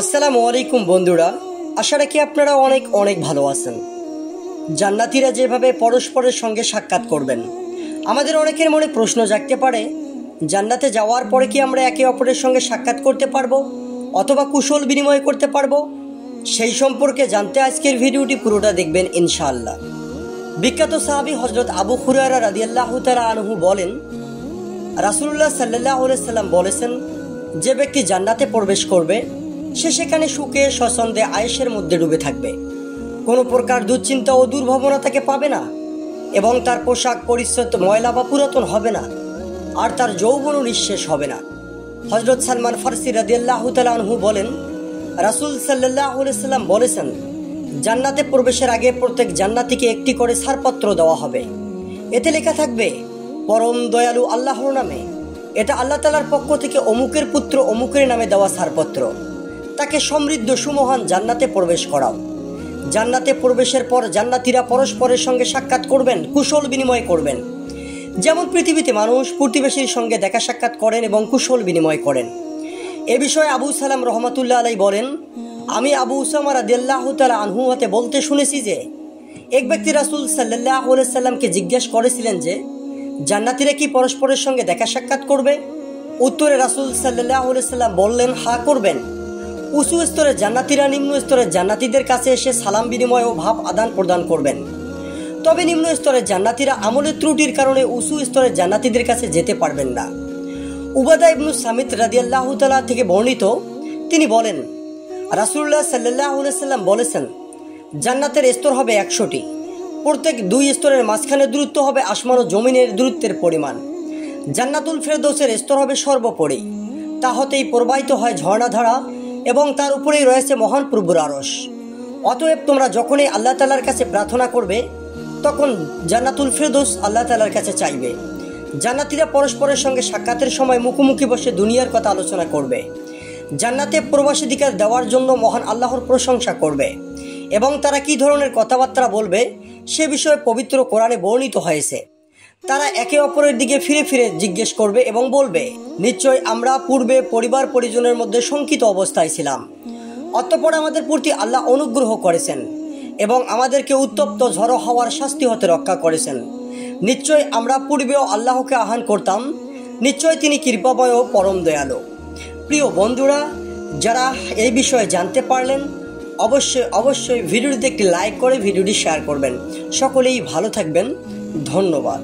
আসসালামু আলাইকুম বন্ধুরা, আশা রাখি আপনারা অনেক অনেক ভালো আছেন। জান্নাতীরা যেভাবে পরস্পরের সঙ্গে সাক্ষাৎ করবেন, আমাদের অনেকের মনে প্রশ্ন জাগতে পারে, জান্নাতে যাওয়ার পরে কি আমরা একে অপরের সঙ্গে সাক্ষাৎ করতে পারবো অথবা কুশল বিনিময় করতে পারবো? সেই সম্পর্কে জানতে আজকের ভিডিওটি পুরোটা দেখবেন ইনশাআল্লাহ। বিখ্যাত সাহাবী হযরত আবু হুরায়রা রাদিয়াল্লাহু তাআলা আনহু বলেন, রাসূলুল্লাহ সাল্লাল্লাহু আলাইহি সাল্লাম বলেছেন, যে ব্যক্তি জান্নাতে প্রবেশ করবে সে সেখানে সুখে স্বচ্ছন্দে আয়েশের মধ্যে ডুবে থাকবে, কোনো প্রকার দুশ্চিন্তা ও দুর্ভাবনা তাকে পাবে না, এবং তার পোশাক পরিচ্ছদ ময়লা বা পুরাতন হবে না, আর তার যৌবনও নিঃশেষ হবে না। হযরত সালমান ফারসি রাদিয়াল্লাহু তাআলা আনহু বলেন, রাসূল সাল্লাল্লাহু আলাইহি সাল্লাম বলেছেন, জান্নাতে প্রবেশের আগে প্রত্যেক জান্নাতীকে একটি করে ছাড়পত্র দেওয়া হবে। এতে লেখা থাকবে পরম দয়ালু আল্লাহর নামে, এটা আল্লাহ তাআলার পক্ষ থেকে অমুকের পুত্র অমুকের নামে দেওয়া ছাড়পত্র, তাকে সমৃদ্ধ সুমহান জান্নাতে প্রবেশ করাও। জান্নাতে প্রবেশের পর জান্নাতীরা পরস্পরের সঙ্গে সাক্ষাৎ করবেন, কুশল বিনিময় করবেন। যেমন পৃথিবীতে মানুষ প্রতিবেশীর সঙ্গে দেখা সাক্ষাৎ করেন এবং কুশল বিনিময় করেন। এ বিষয়ে আবু সালাম রহমাতুল্লাহ আলাইহি বলেন, আমি আবু উসামা রাদিয়াল্লাহু তাআলা আনহু হতে বলতে শুনেছি যে এক ব্যক্তি রাসূল সাল্লাল্লাহু আলাইহি সাল্লামকে জিজ্ঞেস করেছিলেন যে জান্নাতীরা কি পরস্পরের সঙ্গে দেখা সাক্ষাৎ করবে? উত্তরে রাসূল সাল্লাল্লাহু আলাইহি সাল্লাম বললেন, হ্যাঁ করবেন। উঁচু স্তরের জান্নাতীরা নিম্ন স্তরের জান্নাতীদের কাছে এসে সালাম বিনিময় ও ভাব আদান প্রদান করবেন। তবে নিম্ন স্তরের জান্নাতীরা আমলের ত্রুটির কারণে উঁচু স্তরের জান্নাতীদের কাছে যেতে পারবেন না। উবাদা ইবনু সামিত রাদিয়াল্লাহু তাআলা থেকে বর্ণিত, তিনি বলেন, রাসূলুল্লাহ সাল্লাল্লাহু আলাইহি সাল্লাম বলেছেন, জান্নাতের স্তর হবে 100টি। প্রত্যেক দুই স্তরের মাঝখানে দূরত্ব হবে আসমান ও জমিনের দূরত্বের পরিমাণ। জান্নাতুল ফেরদৌসের স্তর হবে সর্বোপরি, তা হতেই প্রবাহিত হয় ঝর্ণাধারা এবং তার উপরেই রয়েছে মহান প্রভুর আরশ। অতএব তোমরা যখনই আল্লাহ তাআলার কাছে প্রার্থনা করবে তখন জান্নাতুল ফেরদৌস আল্লাহ তাআলার কাছে চাইবে। জান্নাতীরা পরস্পরের সঙ্গে সাক্ষাতের সময় মুখোমুখি বসে দুনিয়ার কথা আলোচনা করবে। জান্নাতে প্রবেশাধিকার দেওয়ার জন্য মহান আল্লাহর প্রশংসা করবে এবং তারা কি ধরনের কথাবার্তা বলবে সে বিষয়ে পবিত্র কোরআনে বর্ণিত হয়েছে। তারা একে অপরের দিকে ফিরে ফিরে জিজ্ঞেস করবে এবং বলবে, নিশ্চয় আমরা পূর্বে পরিবার পরিজনের মধ্যে শঙ্কিত অবস্থায় ছিলাম, অতঃপর আমাদের প্রতি আল্লাহ অনুগ্রহ করেছেন এবং আমাদেরকে উত্তপ্ত ঝড়ো হওয়ার শাস্তি হতে রক্ষা করেছেন। নিশ্চয় আমরা পূর্বেও আল্লাহকে আহ্বান করতাম, নিশ্চয় তিনি কৃপাময় ও পরম দয়ালু। প্রিয় বন্ধুরা, যারা এই বিষয়ে জানতে পারলেন অবশ্যই ভিডিওটিতে একটি লাইক করে ভিডিওটি শেয়ার করবেন। সকলেই ভালো থাকবেন। ধন্যবাদ।